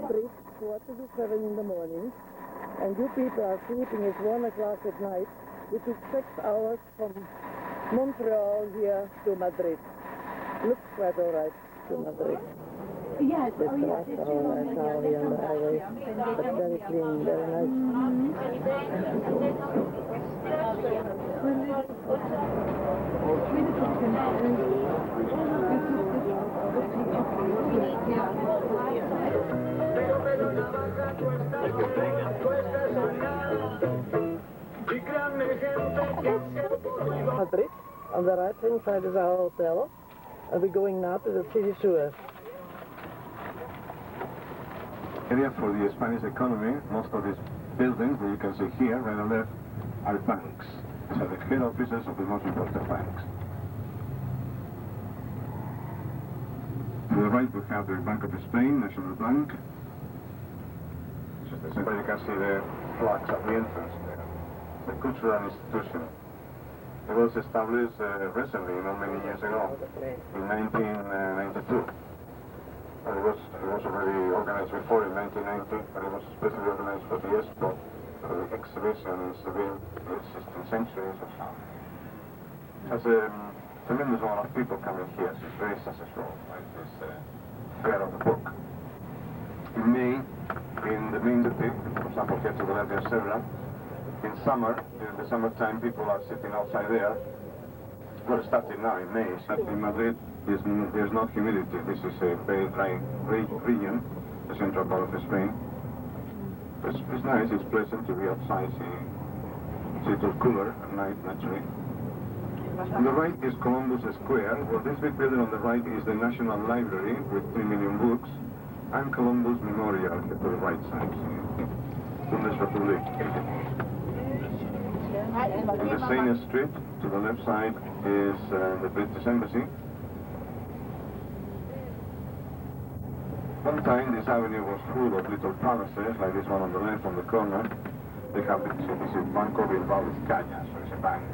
Madrid, 7 in the morning, and you people are sleeping at 1 o'clock at night. It took 6 hours from Montreal here to Madrid. Looks quite all right to Madrid. Yes, It's all right now here on the highway, but very clean, very nice. Madrid, on the right hand side is our hotel, and we're going now to the city sewers. Area for the Spanish economy. Most of these buildings that you can see here, right on left, are banks. These are the head offices of the most important banks. To the right we have the Bank of Spain, National Bank. Just the center, you can see the flags at the entrance there. The cultural institution. It was established recently, not many years ago, in 1992. It was already organized before in 1990, but it was especially organized for the Expo, for the exhibition in Seville, the 16th century or so. It has a tremendous amount of people coming here, so it's very successful, like this fair of the book. In May, in the main city, for example, here to the left there's several. In summer, during the summertime, people are sitting outside there. Well, starting now in May, in Madrid, there's not humidity. This is a very dry region, the central part of Spain. It's nice, it's pleasant to be outside. It's a little cooler at night, naturally. On the right is Columbus Square. Well, this big building on the right is the National Library with 3 million books, and Columbus Memorial to the right side. Bundesrepublik. In the same street, to the left side, is the British Embassy. One time this avenue was full of little palaces, like this one on the left on the corner. They have this is Banco Bilbao Vizcaya, so it's a bank.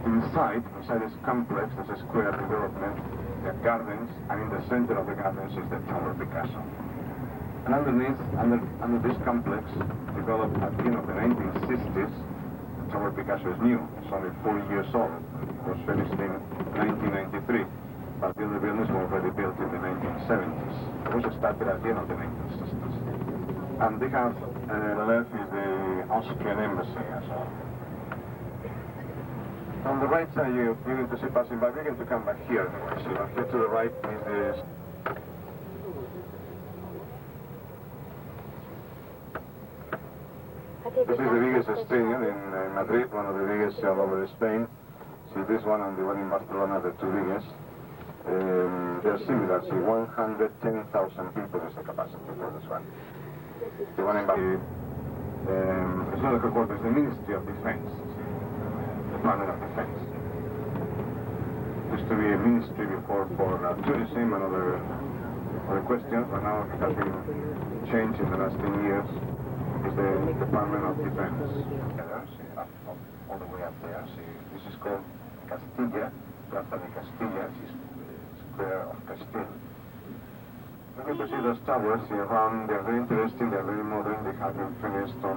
Inside this complex, there's a square development, there are gardens, and in the center of the gardens is the Tower Picasso. And underneath, under this complex, developed at the end of the 1960s, the Tower Picasso is new. It's only 4 years old. It was finished in 1993. But the other buildings were already built in the 1970s. It was started at the end of the 1960s. And they have, on the left is the Austrian embassy as well. On the right side, you're going to see passing by. We're going to come back here. So here to the right is this. This is the biggest stadium in Madrid, one of the biggest all over Spain. See this one and the one in Barcelona, the two biggest. They're similar, see 110,000 people is the capacity for this one. The one in Barcelona, it's not a headquarters, it's the Ministry of Defense, the Department of Defense. Used to be a ministry before for tourism and other questions, but now it has been changed in the last 10 years. Is the Department of Defense. All the way up there, see, this is called Castilla, Plaza de Castilla, Square of Castile. We're going to see those towers see, around, they're very interesting, they're very modern, they have been finished on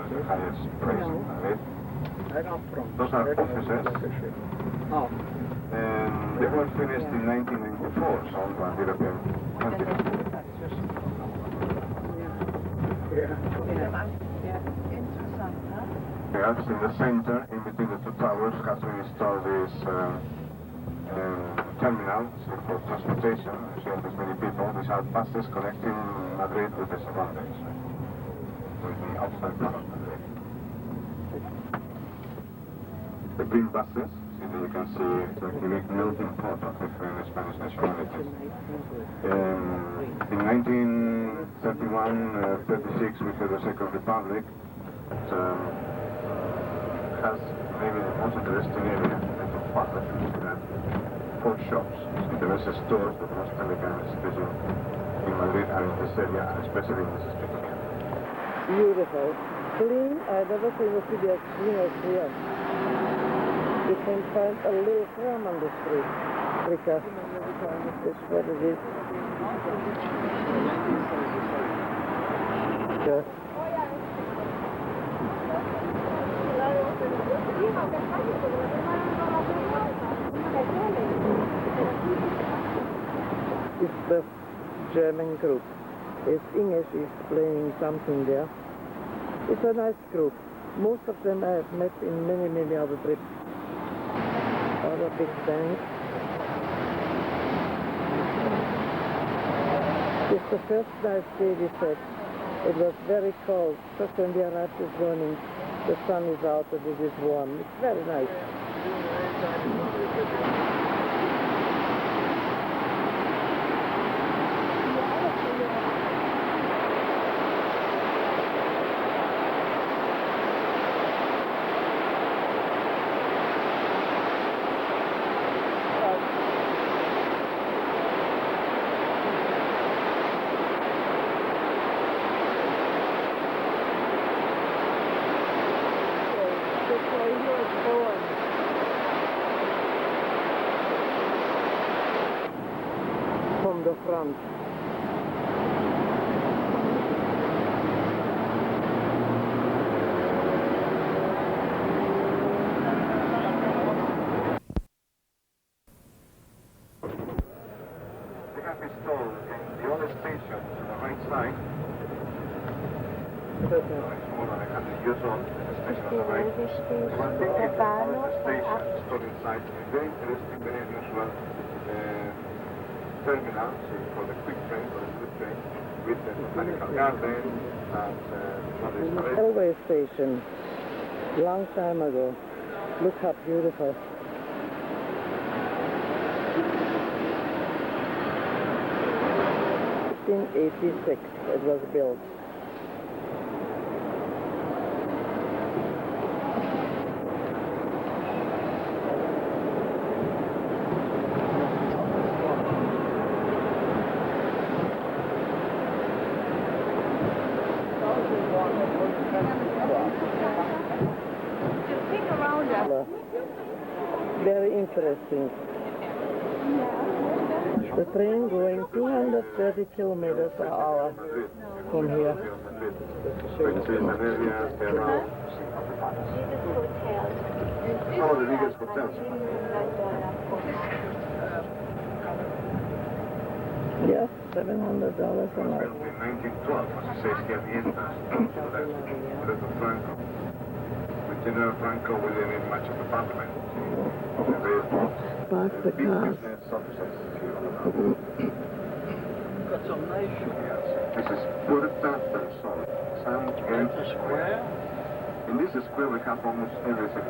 the highest praise of Madrid. Those are offices. And they were finished in 1994, so on the European continent. Perhaps in the center, in between the two towers, has been installed this terminal for transportation. You see all these many people. These are buses connecting Madrid with the surroundings, with the outside part of Madrid. The green buses. You can see it's like a melting pot of different Spanish nationalities. In 1931-36 we had the Second Republic. It has maybe the most interesting area, the part of it, 4 shops. So the best stores, the most elegant especially in Madrid and in this area, and especially in this street here. Beautiful. Clean. I've never seen a city as clean as here. You can find a little farm on the street. Africa. That's what it is. Yeah. It's the German group. As English is playing something there. It's a nice group. Most of them I have met in many, many other trips. Other big bands. It's the first nice day we said. It was very cold. Just when we arrived this morning, the sun is out and it is warm. It's very nice. From the front. They have installed in the other station to the right side. It's more than 100 years old, the station on the right. One thing is the station stored inside a very interesting, very unusual terminal for the quick train, for the good train, with the botanical garden and other installations. Railway station. Long time ago. Look how beautiful. In 1886 it was built. Very interesting. The train going 230 kilometers per hour from here. Which is an area around some of the biggest hotels. Yes, $700 a night. Built in 1912, as it says here at the entrance, to the Franco. With General Franco, we didn't need much of the parliament. Park the cars. Got some nice. This is Puerta del Sol, San Gate Square. In this square we have almost everything.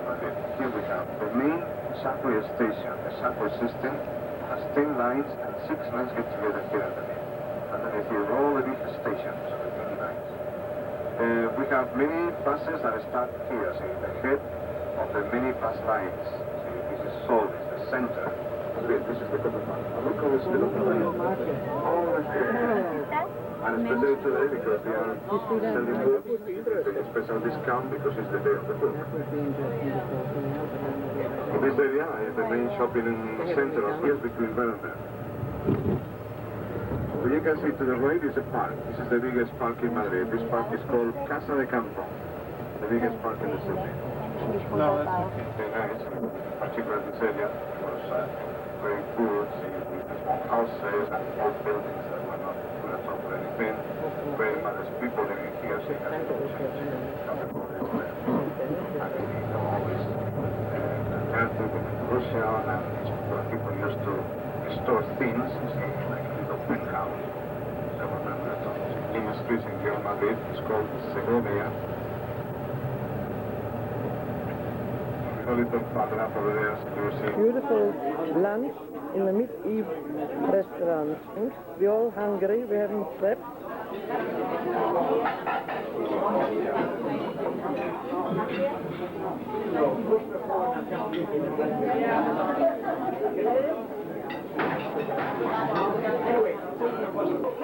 Here we have the main subway station. The subway system has 10 lines and 6 lines get together here underneath. Underneath here all the different stations, the many lines. We have many buses that start here, see, the head of the many bus lines. See, this is Sol, is the center. Okay, this is the Copa. Look how it's built. All the and especially today because they are selling books, a special discount because it's the day of the book. This area is the main shopping center of here between Verona. So you can see to the right is a park. This is the biggest park in Madrid. This park is called Casa de Campo, the biggest park in the city. No, that's okay. Very nice, particularly this area was very good, small houses and old buildings that were not put on top of anything. Very much people living here, so you have to always earthquake in Russia, and people used to store things, like a little penthouse. So remember that on Lima Street in Real Madrid, it's called Segovia. A little further up over there, you see. Beautiful lunch in the mid-eve restaurant. We're all hungry, we haven't slept.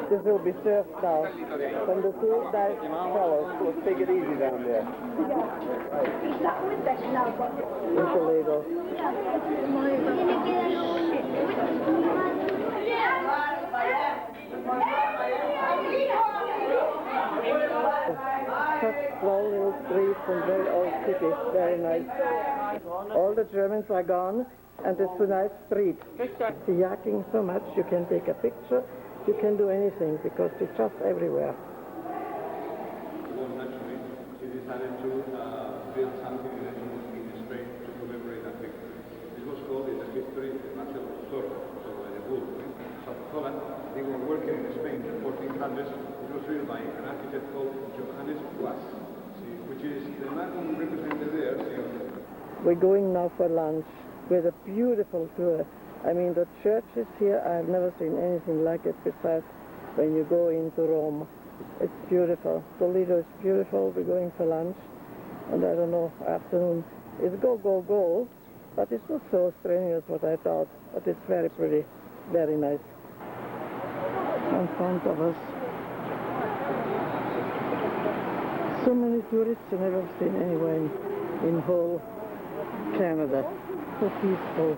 This will be served now. From the two nice fellows. Let's take it easy down there. In Toledo. Such small little streets and very old cities, very nice. All the Germans are gone, and it's a nice street. Kayaking so much, you can take a picture, you can do anything, because it's just everywhere. She decided to build something in Spain to commemorate that victory. This was called in the history the Battle of Zorro, so by the bull. So Holland, they were working in Spain in the 1400s. It was built by an architect called Johannes Guas, which is the man who represented there. We're going now for lunch with a beautiful tour. I mean, the churches here, I've never seen anything like it besides when you go into Rome. It's beautiful. Toledo is beautiful. We're going for lunch. And I don't know, afternoon. It's go, go, go. But it's not so strenuous what I thought. But it's very pretty. Very nice. In front of us. So many tourists I've never seen anywhere in whole Canada. So peaceful.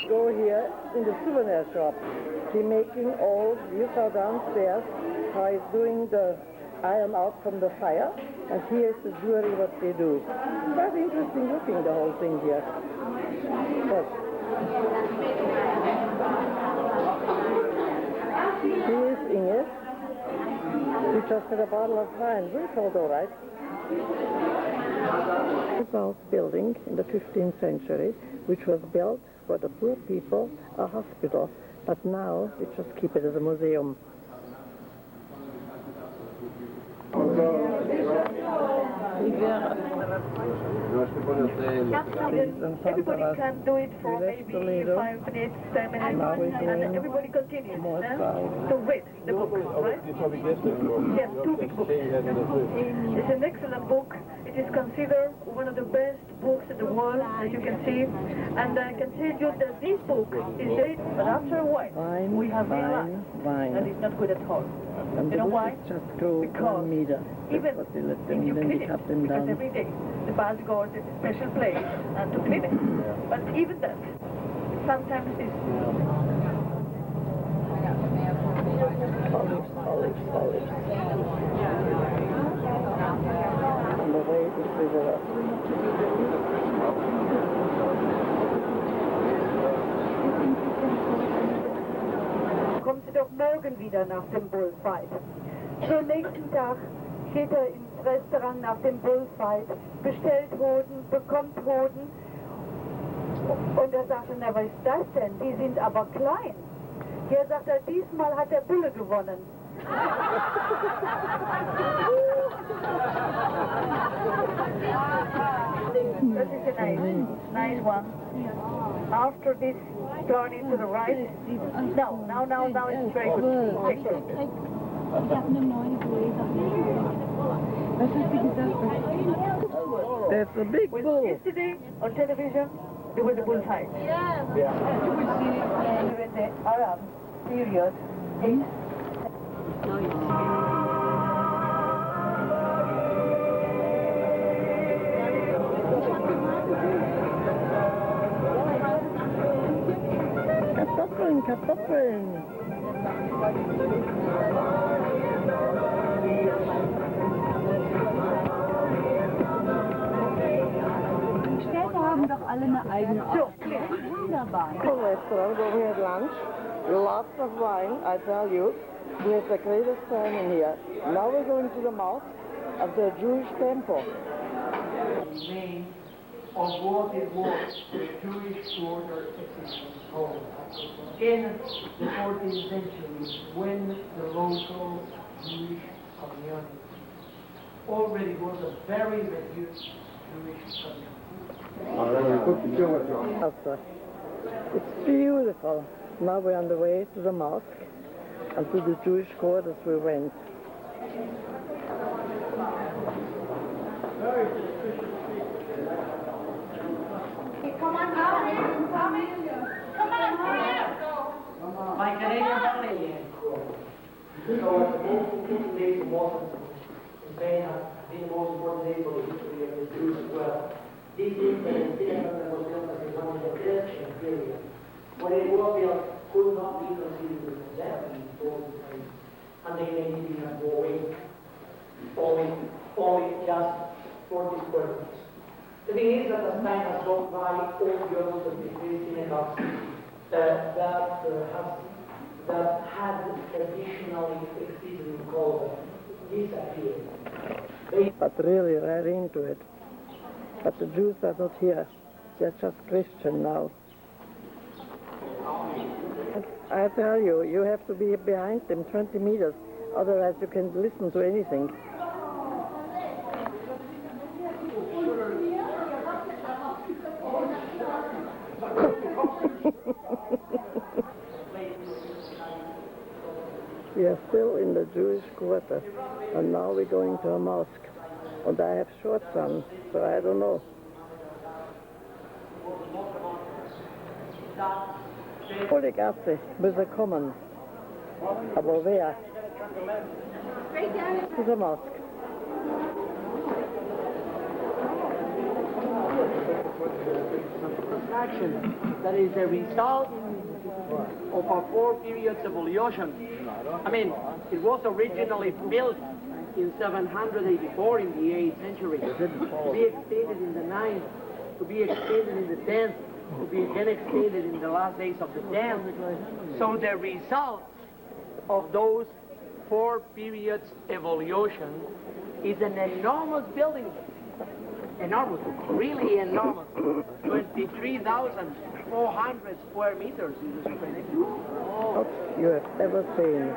Go here in the souvenir shop. He's making all, you saw downstairs how he's doing the iron out from the fire, and here's the jewelry what they do. Quite interesting looking, the whole thing here. Yes. Here is Inge. We just had a bottle of wine. Very cold, all right. This old building in the 15th century, which was built for the poor people, a hospital, but now we just keep it as a museum. Everybody can do it for maybe 5 minutes, 10 minutes, and then everybody continues to read the book, right? Yes, 2 big books. It's an excellent book. It is considered one of the best books in the world that you can see. And I can tell you that this book is great, but after a while, we have realized that it's not good at all. And you know why? Just grow because 1 meter. Even what they let if them, you then clean they it, cut them because down. every day the bus goes in a special place and to clean it. But even that, sometimes is Olives. And the way it is preserved. kommen Sie doch morgen wieder nach dem Bullfight. Am nächsten Tag geht er ins Restaurant nach dem Bullfight, bestellt Hoden, bekommt Hoden. Und er sagte, na was ist das denn? Die sind aber klein. Ja, sagt er, diesmal hat der Bulle gewonnen. That is a nice one. After this, turn it to the right. No, now it's straight. Ich habe eine neue Gläser. Was hast du gesagt? That's a big bull. Yesterday on television, there was a bullfight. Ja. During the Arab period. Kartoffeln, Kartoffeln. Die Städte haben doch alle eine eigene Ausstellung. Wunderbar. Restaurant where we had lunch. Lots of wine, I tell you. We had the greatest time in here. Now we're going to the mouth of the Jewish temple. Name of what it was the Jewish order existence called. In the 14th century, when the local Jewish community already was a very reduced Jewish community. Outside. It's beautiful. Now we're on the way to the mosque and to the Jewish quarters we went. My Canadian family. So the most important days of Muslims in Spain have been the most important days for the history of the Jews as well. This is the synagogue was built as one of the Christian period. When it was built, could not be considered as that important place. And they made it in a Boeing, only just 40 square meters. The thing is that as time has gone by, all the others of the three synagogues that had traditionally existed in Kosovo disappeared. But really right into it. But the Jews are not here. They're just Christian now. I tell you, you have to be behind them 20 meters, otherwise you can listen to anything. We are still in the Jewish quarter, and now we're going to a mosque. And I have shorts on, so I don't know. Volle Gasse, müssen kommen. Aber wer? To the mosque. Construction that is a result of our 4 periods evolution. I mean, it was originally built in 784 in the 8th century, to be extended in the 9th, to be extended in the 10th, to be again extended in the last days of the 10th. So the result of those 4 periods evolution is an enormous building. Enormous, really enormous. 23,400 square meters in this place. What you have ever seen.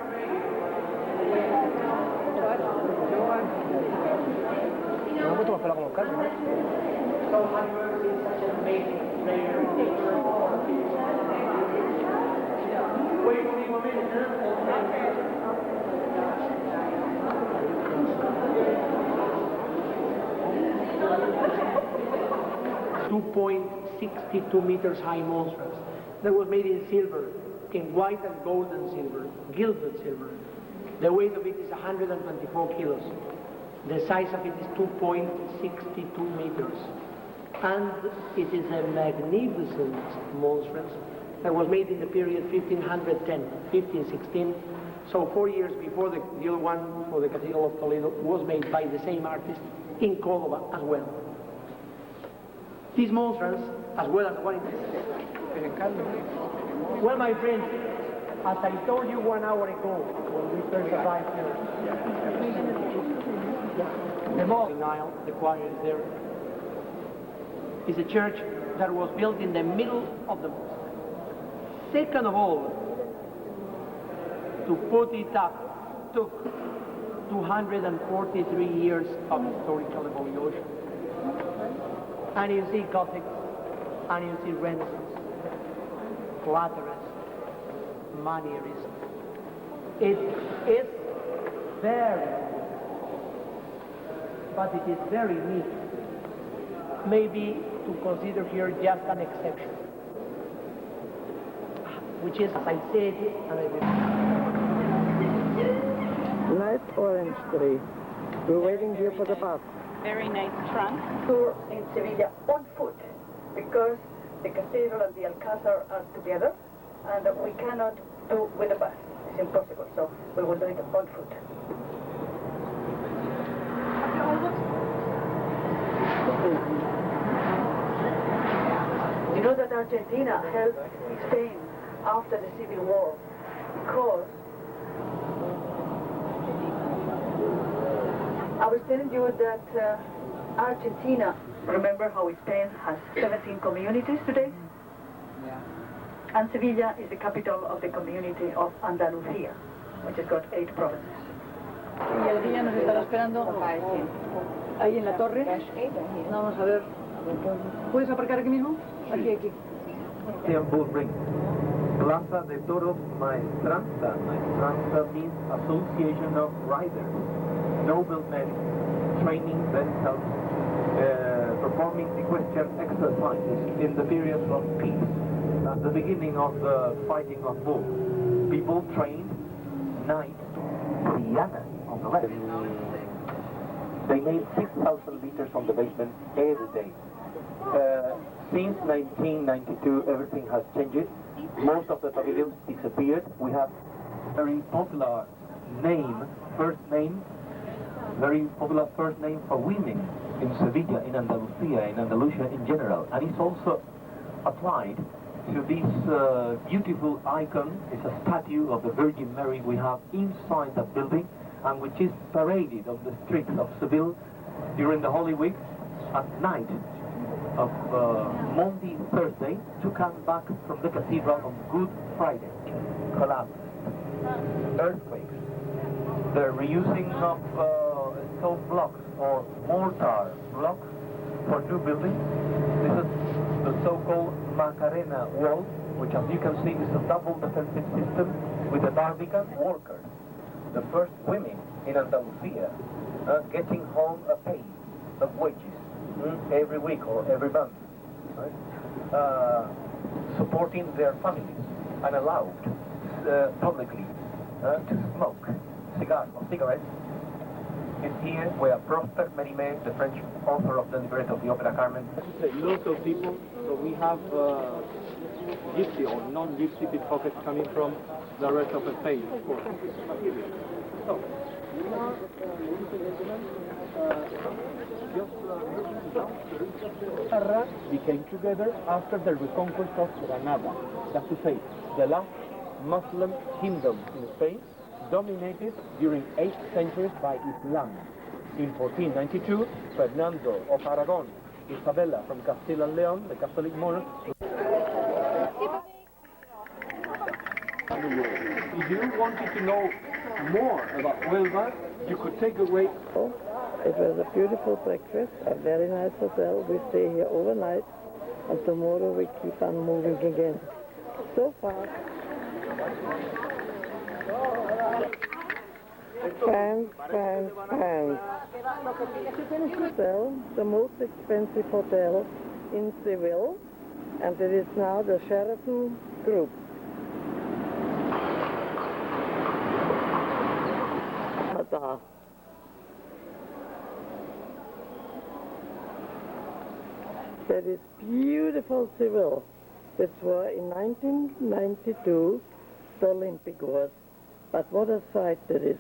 So have you ever seen such an amazing rare nature? Wait for me 1 minute, huh? 2.62 meters high monstrous that was made in silver, in white and gold and silver, gilded silver. The weight of it is 124 kilos. The size of it is 2.62 meters. And it is a magnificent monstrous that was made in the period 1510, 1516. So 4 years before the other one for the Cathedral of Toledo was made by the same artist in Córdoba as well. These monstrous, as well as the one in well, my friends, as I told you 1 hour ago when we first arrived here, the mosque in Nile, the choir is there, is a church that was built in the middle of the mosque. Second of all, to put it up took 243 years of historical evolution. And you see Gothic, and you see Renaissance, Lateran, Manierism. It is very, but it is very neat. Maybe to consider here just an exception, which is, as I said, and I will. Nice orange tree. We're waiting here for the bus. Very nice trunk. Tour in Sevilla on foot because the cathedral and the Alcázar are together. and we cannot do with the bus. It's impossible, so we will do it on foot. You know that Argentina helped Spain after the Civil War because I was telling you that Argentina, remember how Spain has 17 communities today? And Sevilla is the capital of the community of Andalucía, which has got 8 provinces. Y el guía nos estará esperando ahí en la torre. Vamos a ver. ¿Puedes aparcar aquí mismo? Aquí, aquí. Temple Ring. Plaza de Toros Maestranza. Maestranza means Association of Riders. Noblemen training themselves, performing equestrian exercises in the periods of peace. At the beginning of the fighting of war, people trained knights, Triana on the left. They made 6,000 liters on the basement every day. Since 1992, everything has changed. Most of the pavilions disappeared. We have very popular name, very popular first name for women in Sevilla, in Andalusia in general, and it's also applied to this beautiful icon. It's a statue of the Virgin Mary we have inside the building, and which is paraded on the streets of Seville during the Holy Week at night of Monday, Thursday, to come back from the cathedral on Good Friday. Collapse, earthquakes, the reusing of stone blocks or mortar blocks for new buildings. This is the so-called Macarena wall, which, as you can see, is a double defensive system with the Barbican workers, the first women in Andalusia, getting home a pay of wages every week or every month, right? Supporting their families and allowed publicly to smoke cigars or cigarettes. Is here where Prosper Mérimée, the French author of the libretto of the opera Carmen. Local people, so we have gypsy or non-gypsy pickpockets coming from the rest of Spain, of course. So, became together after the reconquest of Granada. That's to say, the last Muslim kingdom in Spain, dominated during 8 centuries by Islam. In 1492, Fernando of Aragon, Isabella from Castile and Leon, the Catholic monarch. If you wanted to know more about Huelva, you could take away. It was a beautiful breakfast, a very nice hotel. We stay here overnight, and tomorrow we keep on moving again. So far, fans. Hotel, the most expensive hotel in Seville, and it is now the Sheraton Group. That is beautiful Seville. That's where in 1992 the Olympic was. But what a sight that is.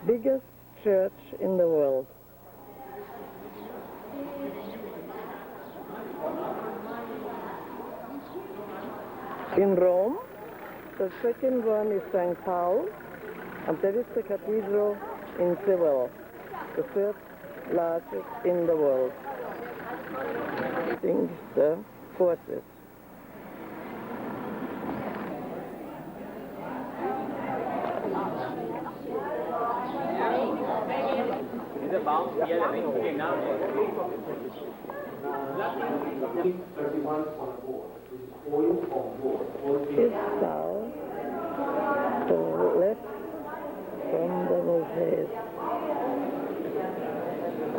Biggest church in the world. In Rome, the second one is St. Paul, and that is the cathedral in Seville, the third largest in the world. I think the forces. Is south to left from the mosaic,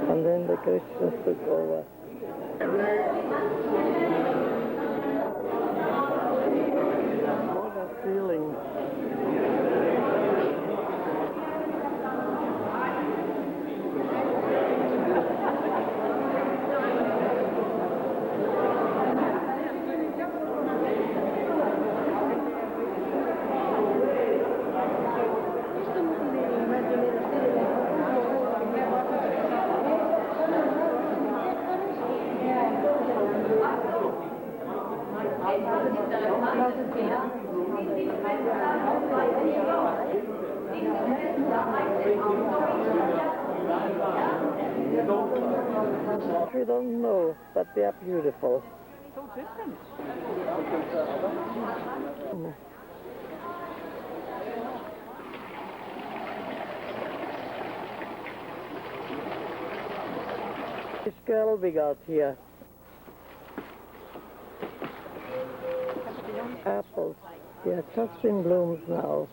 and then the Christians took over. What a feeling. We don't know, but they are beautiful. So different. This girl we got here. Apples. They are just in blooms now.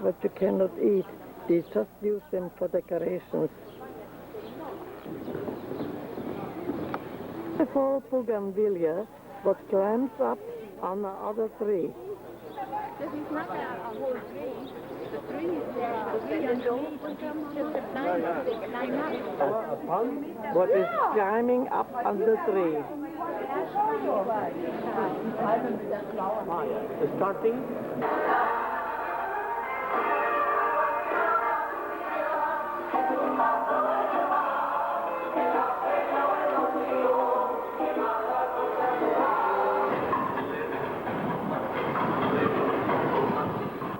But you cannot eat. They just use them for decorations. A fall bougainvillea that climbs up on the other tree. This is not a whole tree. The tree is What is climbing up on the tree? Starting.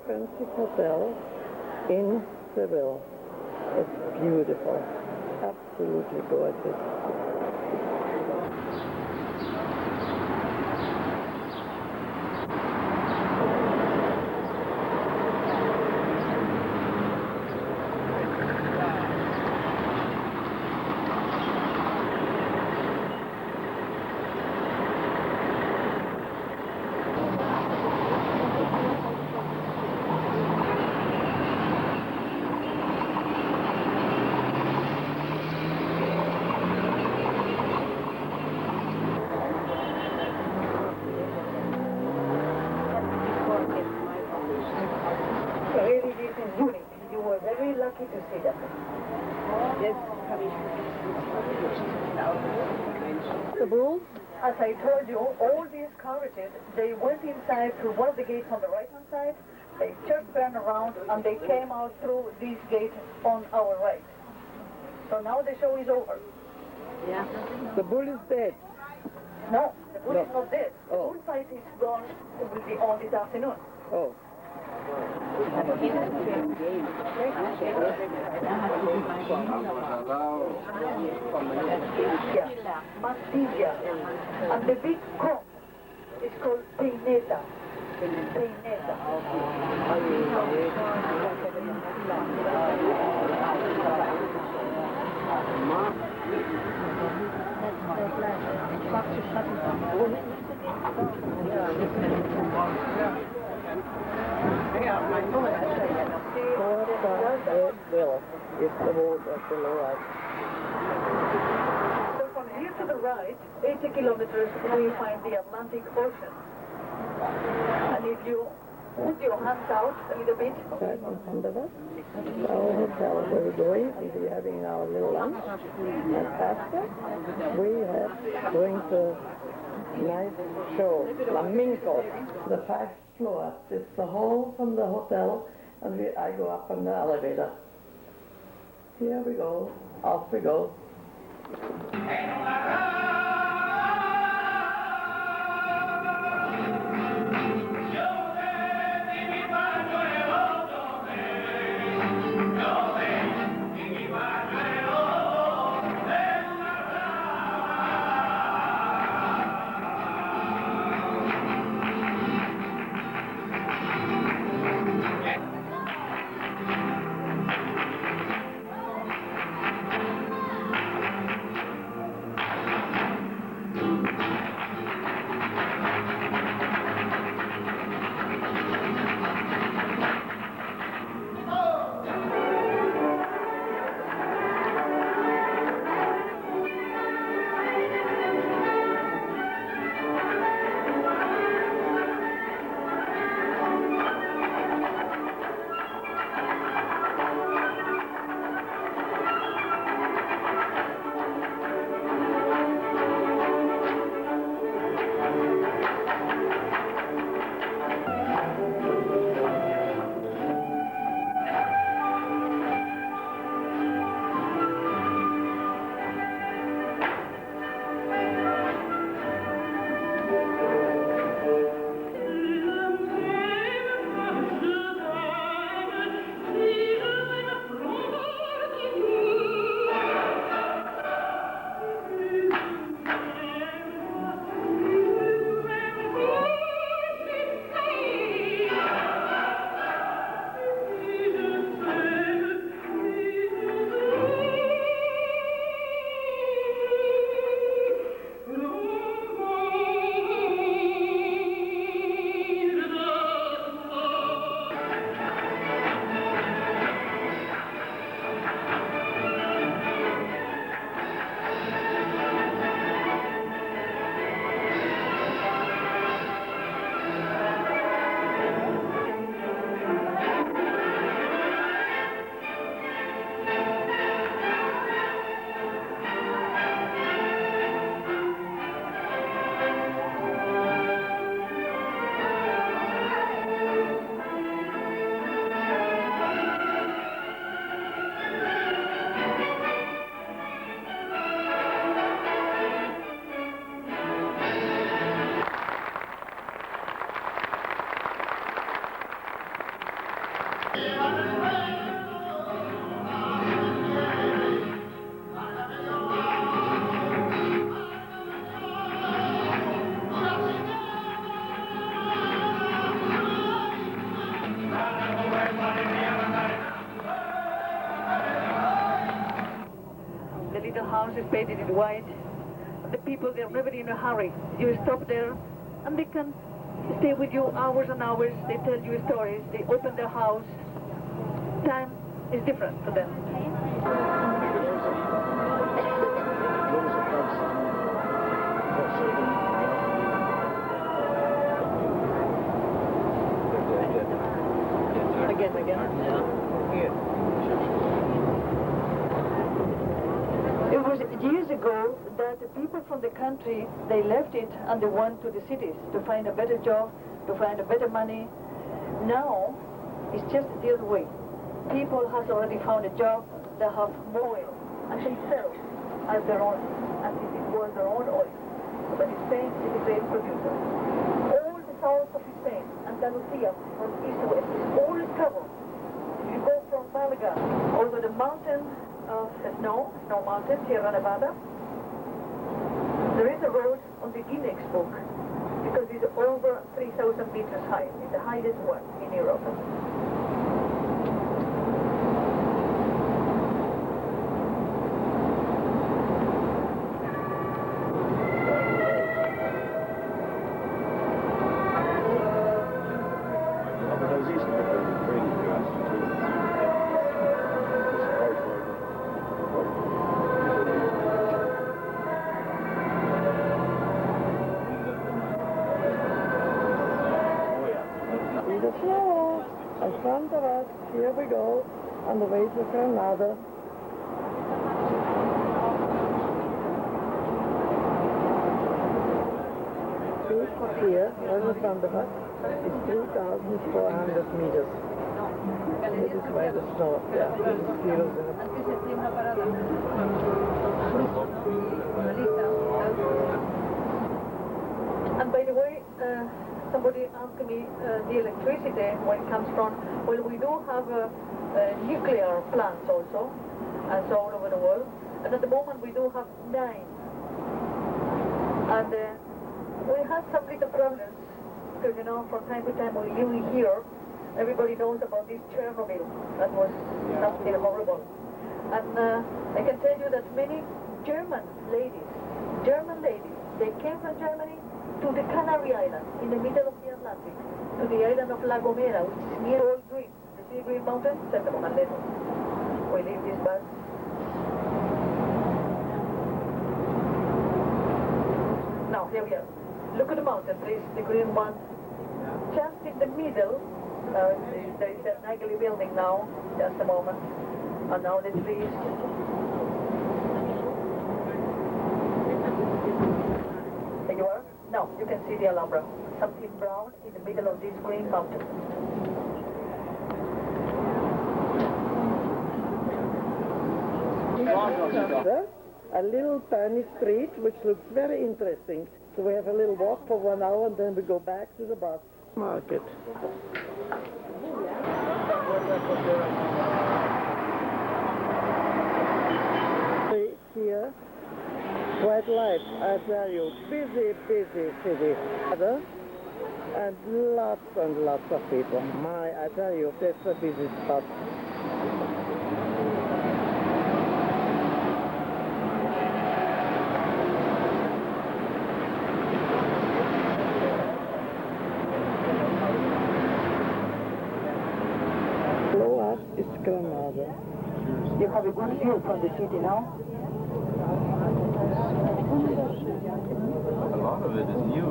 Expensive hotel in Seville. It's beautiful. Absolutely gorgeous. Really, this is unique. You were very lucky to see them. Yes. The bulls? As I told you, all these carriages, they went inside through one of the gates on the right-hand side. They just turned around and they came out through this gate on our right. So now the show is over. Yeah. The bull is dead. No, the bull is not dead. The Oh. bullfight is gone. It will be on this afternoon. Oh. Mastilla. And the big cone is called peineta. Peineta. Will is the water below us. So from here to the right, 80 kilometers, we find the Atlantic Ocean. And if you put your hands out a little bit, Right in front of us, our hotel where we're going, and we're having our little lunch. And after, we are going to nice show, flamenco, the 5th floor. It's the hall from the hotel, and I go up on the elevator. Here we go, off we go. The little house is painted in white. The people, they're never in a hurry. You stop there, and they can stay with you hours and hours. They tell you stories. They open their house. Time is different for them. Again. It was years ago that the people from the country, they left it and they went to the cities to find a better job, to find a better money. Now, it's just the other way. People have already found a job, they have more oil, and they sell as their own, as if it was their own oil. But Spain is a great producer. All the south of Spain, Andalusia, from east to west, is all covered. You go from Malaga over the mountain of Snow Mountain, Sierra Nevada. There is a road on the Guinness book because it's over 3,000 meters high. It's the highest one in Europe. The floor in front of us. Here we go on the way to Granada. Here, right in front of us, is 3,400 meters. This is where the snow, yeah, this is beautiful. And by the way, somebody asked me the electricity where it comes from. Well, we do have nuclear plants also, and so all over the world. And at the moment we do have 9. And we had some little problems, because you know, from time to time we live here, everybody knows about this Chernobyl. That was something horrible. And I can tell you that many German ladies, they came from Germany to the Canary Islands, in the middle of the Atlantic, to the island of La Gomera, which is near Old Green. You see Green Mountain? Send them a little. We leave this bus. Now, here we are. Look at the mountain, please, the green one. Just in the middle, there is an ugly building now, just a moment. And now the trees. There you are. Now, you can see the Alhambra. Something brown in the middle of this green mountain. A little tiny street which looks very interesting. So we have a little walk for 1 hour and then we go back to the bus market. See here, quite light, I tell you, busy city. And lots of people. I tell you, that's a busy spot. Below us is Granada. You have a good view from the city now. A lot of it is new.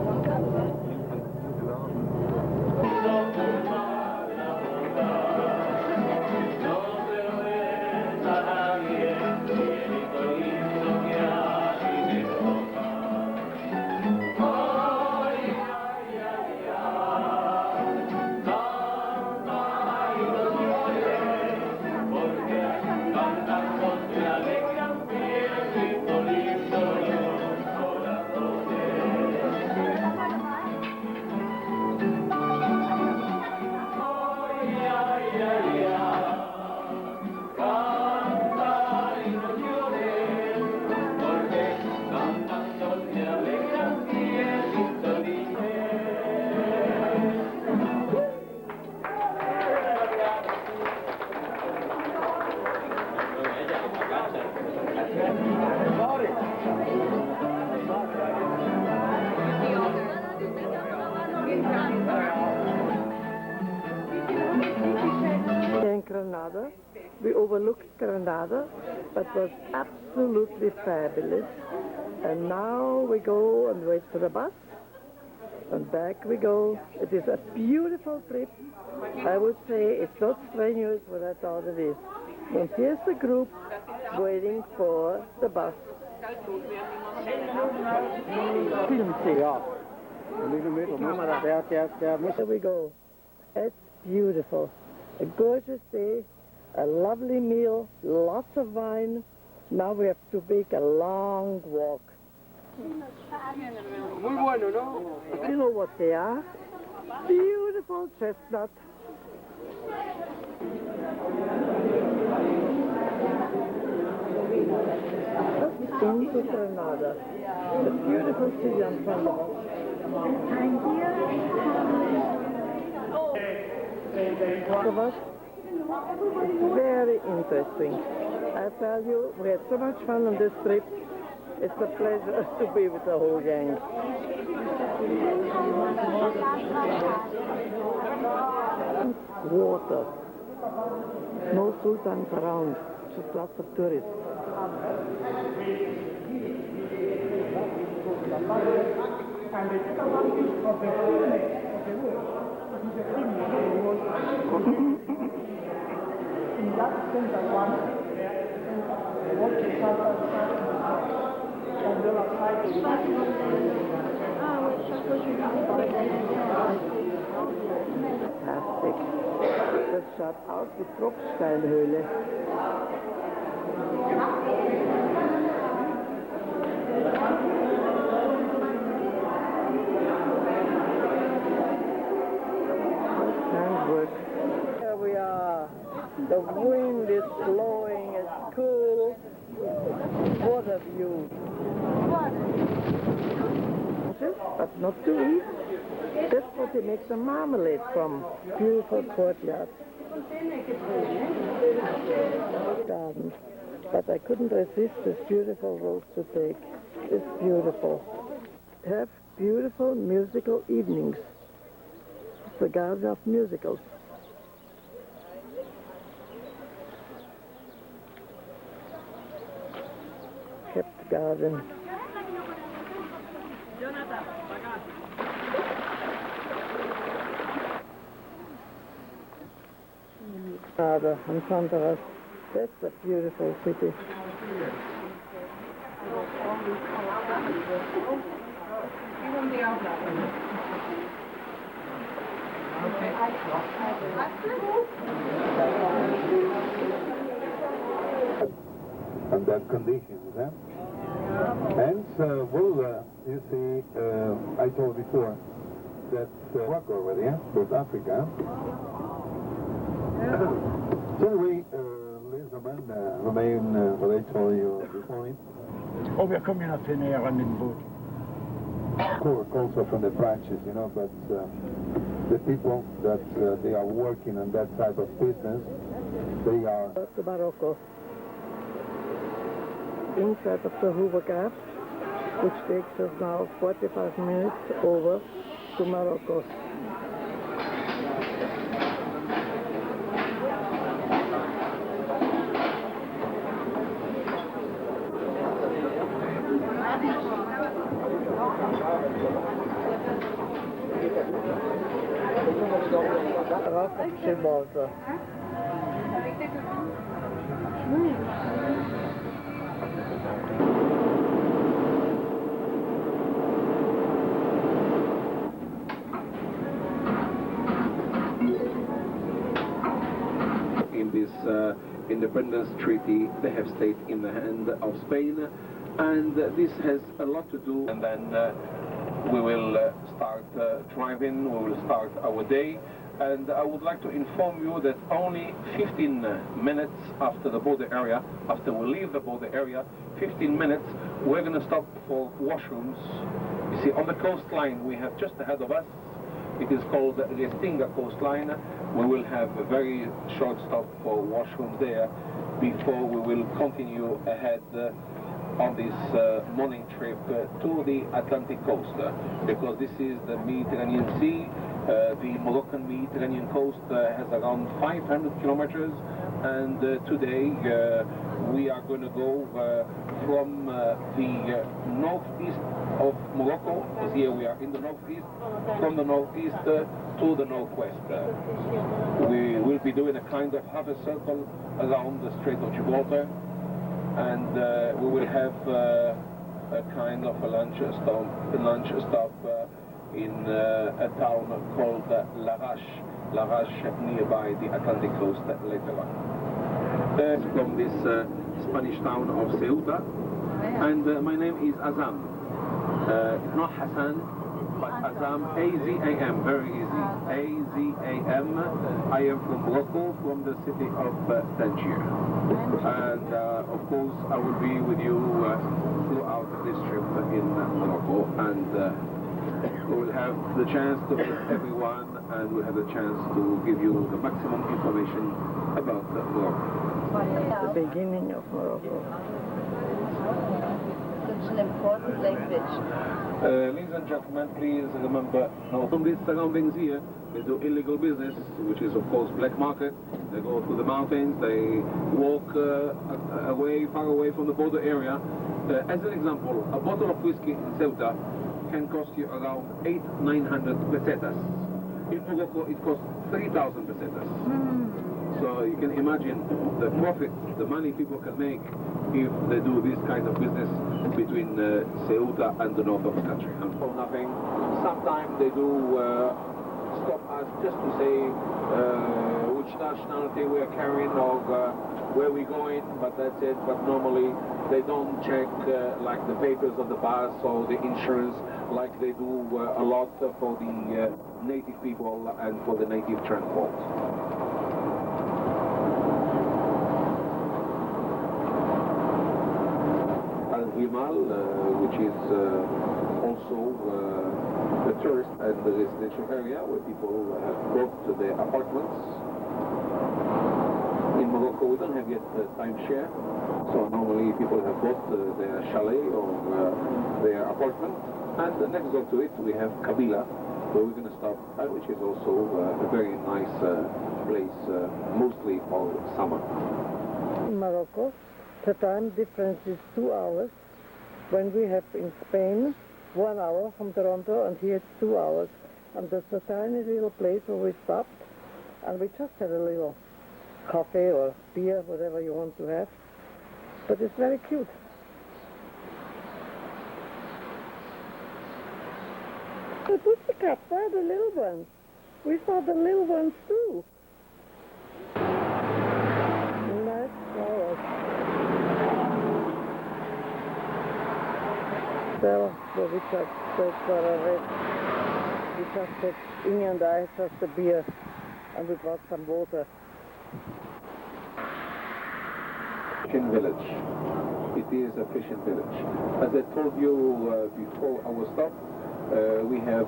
Granada. We overlooked Granada, but was absolutely fabulous. And now we go and wait for the bus, and back we go. It is a beautiful trip. I would say it's not strenuous what I thought it is. And here's the group waiting for the bus. Here we go. It's beautiful. A gorgeous day, a lovely meal, lots of wine. Now we have to make a long walk. You know what they are? Beautiful chestnut. Into Granada. The beautiful city in front of us. It's very interesting. I tell you, we had so much fun on this trip. It's a pleasure to be with the whole gang. Water. No sultans around, just lots of tourists. Fantastic. Das schaut aus wie Tropfsteinhöhle. Here we are. The wind is blowing, it's cool. What a view. But not to eat. That's what they make some marmalade from. Beautiful courtyard. Garden. But I couldn't resist this beautiful road to take. It's beautiful. Have beautiful musical evenings. It's the garden of musicals. Kept garden. Granada in front of us. That's a beautiful city. And that conditions, eh? And well, you see, I told before that Morocco already, yeah? South Africa. So anyway, ladies and gentlemen, remain what I told you this morning. Oh, wir kommen ja viel näher an den Boot. Of course, also from the branches, you know, but the people that they are working on that type of business, they are... To Morocco. Inside of the Hoover Gap, which takes us now 45 minutes over to Morocco. Rock of Gibraltar. In this independence treaty, they have stayed in the hand of Spain, and this has a lot to do. And then we will start driving, we will start our day, and I would like to inform you that only 15 minutes after the border area, after we leave the border area, 15 minutes, we're going to stop for washrooms. You see, on the coastline we have just ahead of us, it is called the Restinga coastline. We will have a very short stop for washrooms there before we will continue ahead on this morning trip to the Atlantic coast, because this is the Mediterranean Sea The Moroccan Mediterranean coast has around 500 kilometers, and today we are going to go from the northeast of Morocco, because here we are in the northeast, from the northeast to the northwest. We will be doing a kind of half a circle around the Strait of Gibraltar, and we will have a kind of a lunch stop in a town called Larache, nearby the Atlantic coast later on. From this Spanish town of Ceuta, and my name is Azam. Not Hassan, but Azam, A-Z-A-M, very easy, A-Z-A-M. I am from Morocco, from the city of Tangier. And of course, I will be with you throughout this trip in Morocco, and we will have the chance to meet everyone, and we'll have the chance to give you the maximum information about Morocco. The beginning of Morocco. Such an important language. Ladies and gentlemen, please remember, from these surroundings here, they do illegal business, which is of course black market. They go to the mountains, they walk far away from the border area. As an example, a bottle of whiskey in Ceuta can cost you around 800-900 pesetas. In Morocco, it costs 3,000 pesetas. So you can imagine the profit, the money people can make if they do this kind of business between Ceuta and the north of the country. For nothing. Sometimes they do stop us just to say which nationality we are carrying or where we're going, but that's it. But normally they don't check like the papers of the bus or the insurance like they do a lot for the native people and for the native transport. Al-Himal, which is also the tourist and the residential area where people have bought their apartments. In Morocco, we don't have yet timeshare, so normally people have bought their chalet or their apartment. And next door to it, we have Kabila, where we're going to stop, which is also a very nice place, mostly for summer. In Morocco, the time difference is 2 hours. When we have in Spain 1 hour from Toronto, and here it's 2 hours. And there's a tiny little place where we stopped, and we just had a little coffee or beer, whatever you want to have. But it's very cute. The pussycats are the little ones. We saw the little ones too. Nice flowers. There, so we just wait for a red. We just had, Inge and I, just a beer, and we brought some water. Fishing village. It is a fishing village. As I told you before our stop, we have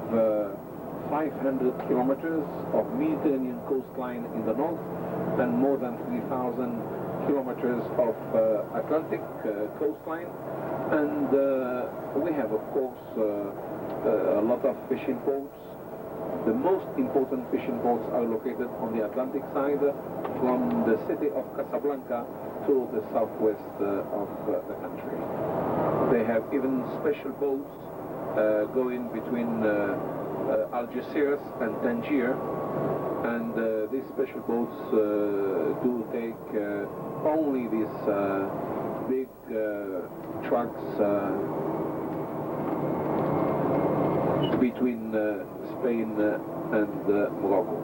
500 kilometers of Mediterranean coastline in the north and more than 3,000 kilometers of Atlantic coastline. And we have, of course, a lot of fishing ports. The most important fishing ports are located on the Atlantic side, from the city of Casablanca to the southwest of the country. They have even special boats going between Algeciras and Tangier, and these special boats do take only these big trucks between Spain and Morocco.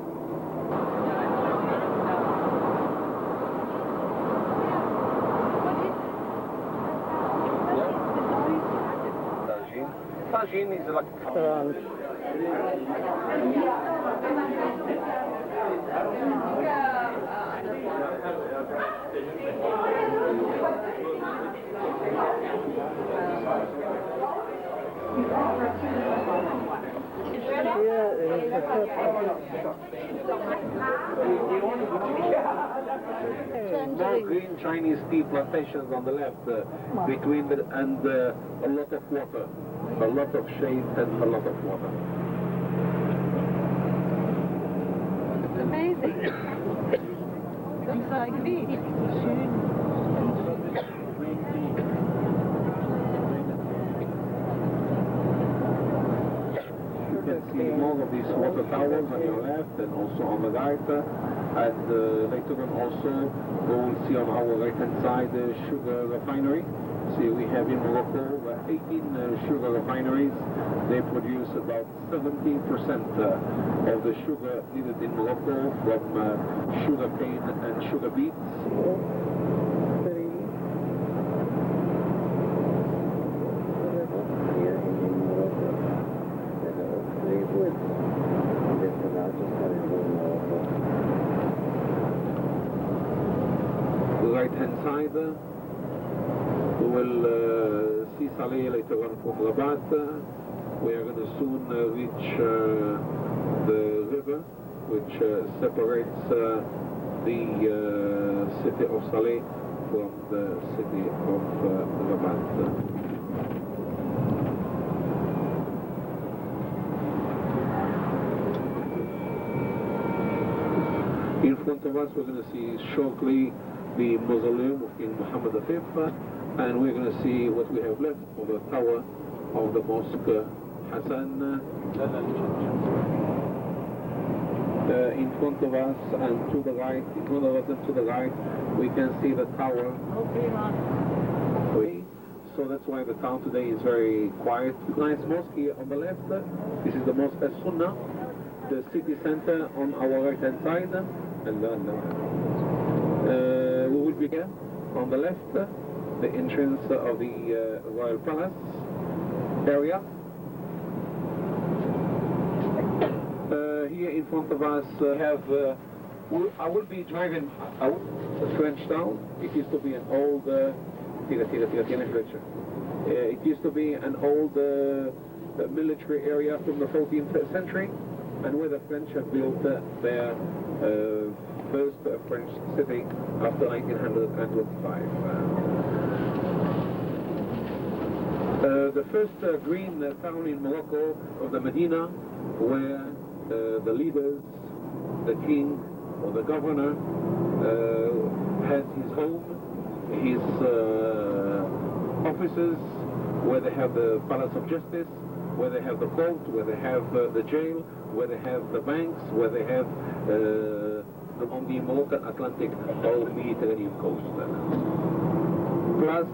Tagine is like more green Chinese tea plantations on the left, between and a lot of water, a lot of shade and a lot of water. amazing. Looks like me. You can see more of these water towers on your left and also on the right. And later on also we will see on our right hand side the sugar refinery. See, we have in Morocco 18 sugar refineries. They produce about 17% of the sugar needed in Morocco from sugar cane and sugar beets. The right hand side, we will see Saleh later on from Rabat. We are going to soon reach the river which separates the city of Saleh from the city of Rabat. In front of us we're going to see shortly the mausoleum of King Muhammad V, and we're going to see what we have left of the tower of the Mosque Hassan. In front of us and to the right, we can see the tower. So that's why the town today is very quiet. Nice mosque here on the left. This is the Mosque As-Sunnah, the city center on our right hand side. And then we will be here on the left, the entrance of the Royal Palace area. Here in front of us have, I will be driving out the French town. It used to be an old, it used to be an old military area from the 14th century, and where the French have built their first French city after 1925. The first green town in Morocco of the Medina, where the leaders, the king or the governor has his home, his offices, where they have the Palace of Justice, where they have the court, where they have the jail, where they have the banks, where they have on the Moroccan Atlantic or Mediterranean coast. Plus,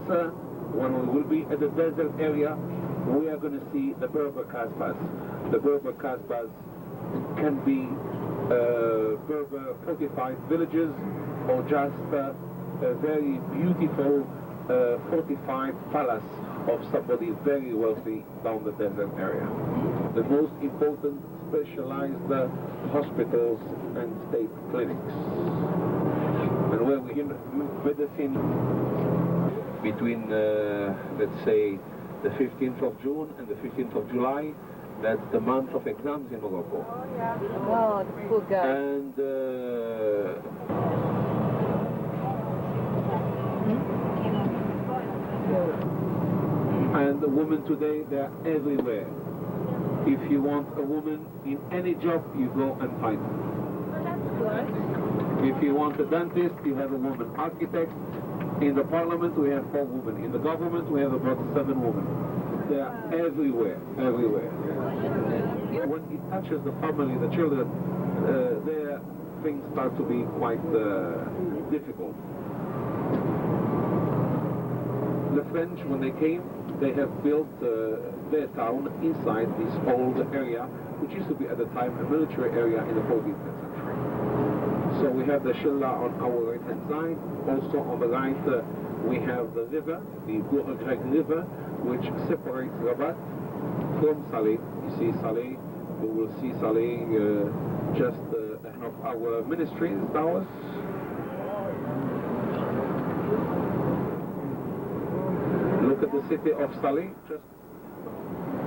when we will be at the desert area, we are going to see the Berber Kasbahs. The Berber Kasbahs can be Berber fortified villages or just a very beautiful fortified palace of somebody very wealthy down the desert area. The most important specialized hospitals and state clinics. And where we have medicine between, let's say, the 15th of June and the 15th of July. That's the month of exams in Morocco. Oh, the poor guy. And the women today, they're everywhere. If you want a woman in any job, you go and find her. If you want a dentist, you have a woman. Architect, in the parliament we have 4 women. In the government we have about 7 women. They are everywhere, everywhere. When it touches the family, the children, their things start to be quite difficult. The French, when they came, they have built their town inside this old area, which used to be at the time a military area in the 14th century. So we have the Shilla on our right hand side. Also on the right we have the river, the Bourg-Grec River, which separates Rabat from Saleh. You see Saleh, we will see Saleh just ahead of our ministry towers. Look at the city of Saleh, just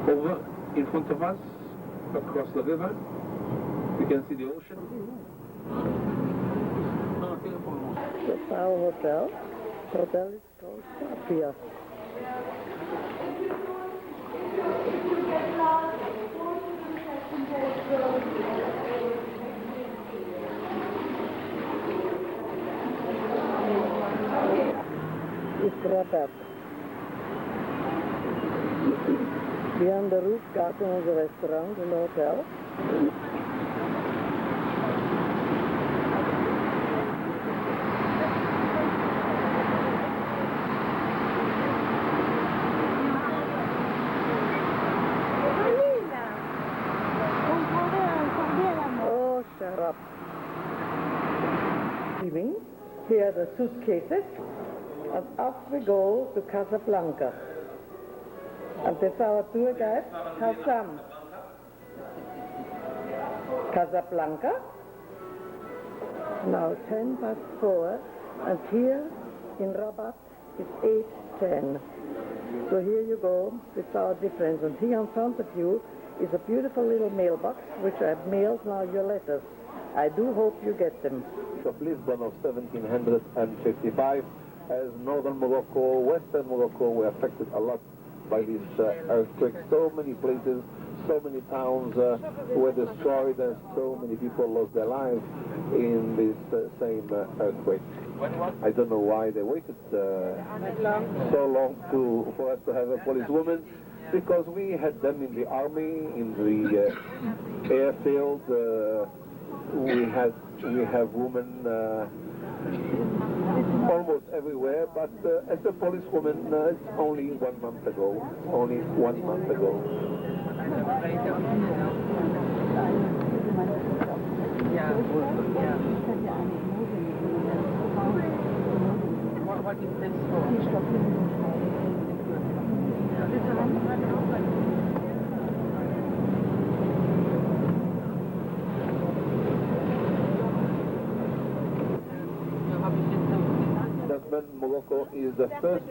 over in front of us, across the river. You can see the ocean. The Tower Hotel. The hotel is called Safia. is Rabat. Behind the roof garden of the restaurant in the hotel. Oh, shut up. Here are the suitcases, and off we go to Casablanca. And that's our tour guide, Hassan. Casablanca. Now 4:10, and here in Rabat it's 8:10. So here you go, it's our difference. And here in front of you is a beautiful little mailbox, which I've mailed now your letters. I do hope you get them. Of Lisbon of 1755, as northern Morocco, western Morocco were affected a lot by this earthquake. So many places, so many towns were destroyed, and so many people lost their lives in this same earthquake. I don't know why they waited so long for us to have a policewoman, because we had them in the army, in the airfield. We have women almost everywhere, but as a policewoman, it's only 1 month ago. Only 1 month ago. What is this for? Morocco is the first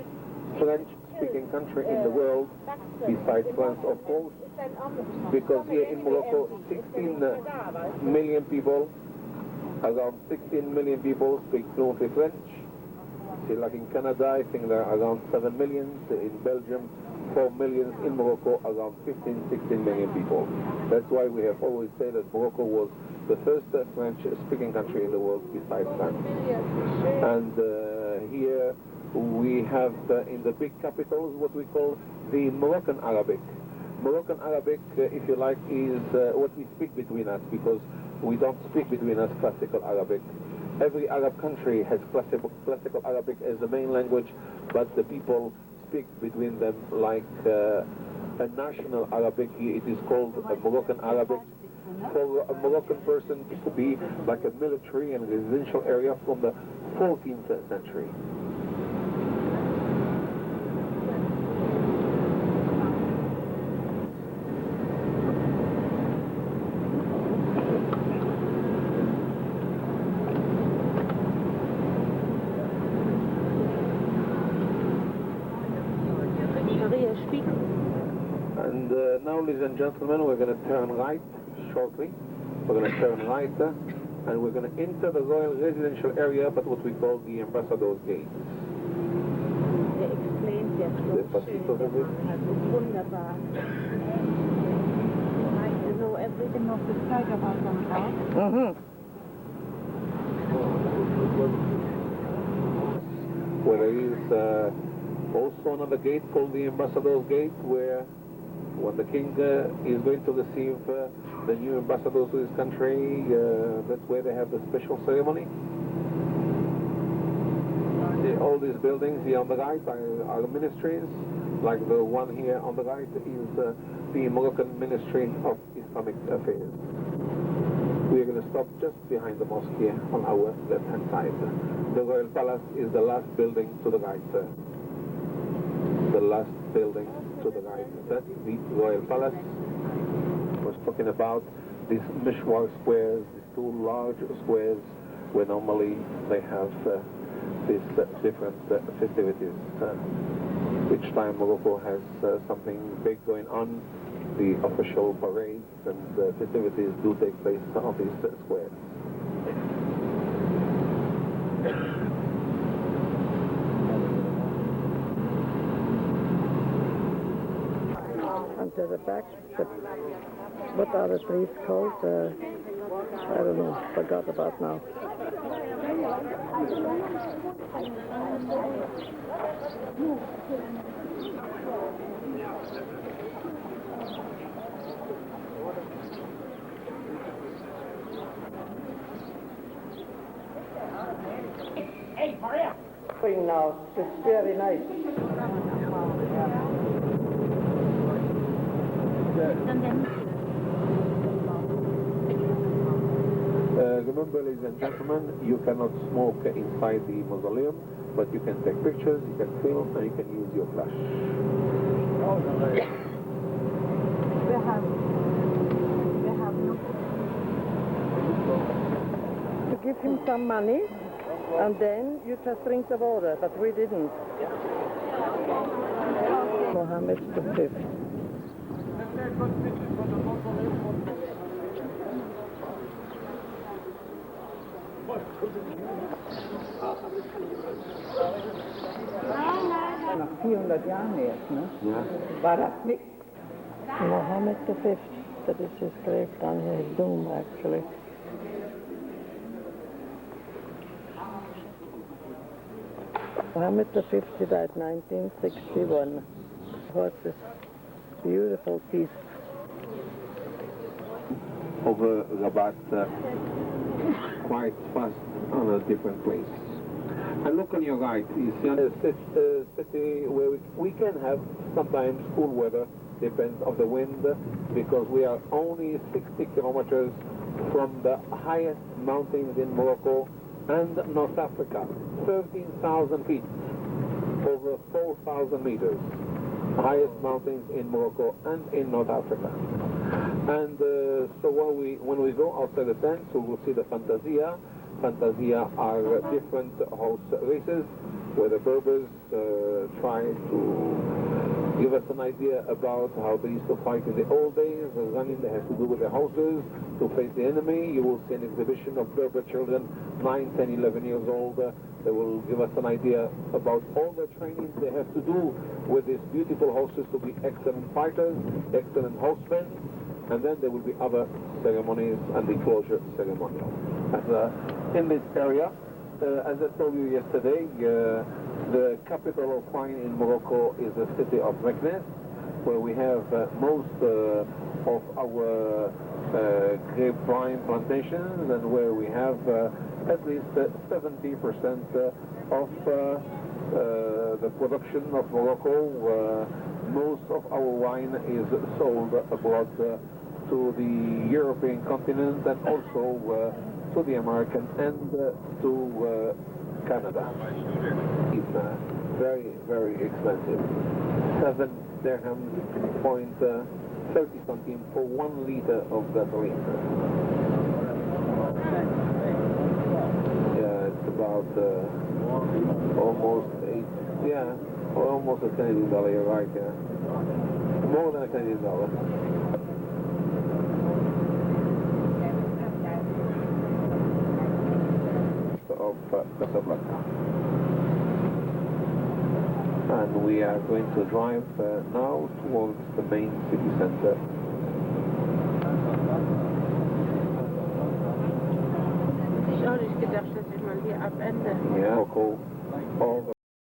French-speaking country in the world, besides France, of course, because here in Morocco, 16 million people, around 16 million people speak fluently French. See, like in Canada, I think there are around 7 million. In Belgium, 4 million. In Morocco, around 16 million people. That's why we have always said that Morocco was the first French-speaking country in the world besides France. And here we have in the big capitals what we call the Moroccan Arabic. Moroccan Arabic, if you like, is what we speak between us, because we don't speak between us classical Arabic. Every Arab country has classical Arabic as the main language, but the people speak between them like a national Arabic. It is called a Moroccan Arabic. For a Moroccan person, it could be like a military and residential area from the 14th century. And now, ladies and gentlemen, we're going to turn right shortly. We're going to turn right and we're going to enter the royal residential area, but what we call the Ambassador's Gate. They explained that so wunderbar. You know everything of the side about them now. Where there is also another gate called the Ambassador's Gate, where when the king is going to receive the new ambassadors to his country, that's where they have the special ceremony. See, all these buildings here on the right are ministries, like the one here on the right is the Moroccan Ministry of Islamic Affairs. We are going to stop just behind the mosque here on our left-hand side. The Royal Palace is the last building to the right. The last building to the right. That's the Royal Palace. We're talking about these Mishwar squares, these two large squares where normally they have these different festivities. Each time Morocco has something big going on, the official parades and festivities do take place on these squares. And to the back, what are the trees called? I don't know, forgot about now. Hey, hurry up! Now, it's very nice. Remember, ladies and gentlemen, you cannot smoke inside the mausoleum, but you can take pictures, you can film, and you can use your flash. To give him some money, and then you just drink the water, but we didn't. Mohammed V. Nach 400 Jahren erst, ne? Ja. War das nichts? Mohammed V. That is his grave down here, his tomb actually. Mohammed V died 1961. Horses, beautiful piece. Over Rabat, quite fast on a different place. And look on your right, you see a city where we can have sometimes cool weather, depends on the wind, because we are only 60 kilometers from the highest mountains in Morocco and North Africa, 13,000 feet, over 4,000 meters, highest mountains in Morocco and in North Africa. And so when we go outside the tents, we will see the Fantasia. Fantasia are different horse races, where the Berbers try to give us an idea about how they used to fight in the old days. The running they have to do with their horses to face the enemy. You will see an exhibition of Berber children, 9, 10, 11 years old. They will give us an idea about all the trainings they have to do with these beautiful horses to be excellent fighters, excellent horsemen. And then there will be other ceremonies and the closure ceremony. In this area, as I told you yesterday, the capital of wine in Morocco is the city of Meknes, where we have most of our grapevine plantations, and where we have at least 70% of the production of Morocco. Most of our wine is sold abroad to the European continent, and also to the American and to Canada. It's very, very expensive. 7 dirhams, point 30 centimes for 1 liter of gasoline. Yeah, it's about almost 8, yeah, almost a Canadian dollar, you're right, yeah. More than a Canadian dollar. Of Casablanca. And we are going to drive now towards the main city center. Ich auch nicht gedacht, dass ich mal hier abende. Yeah, Morocco, all the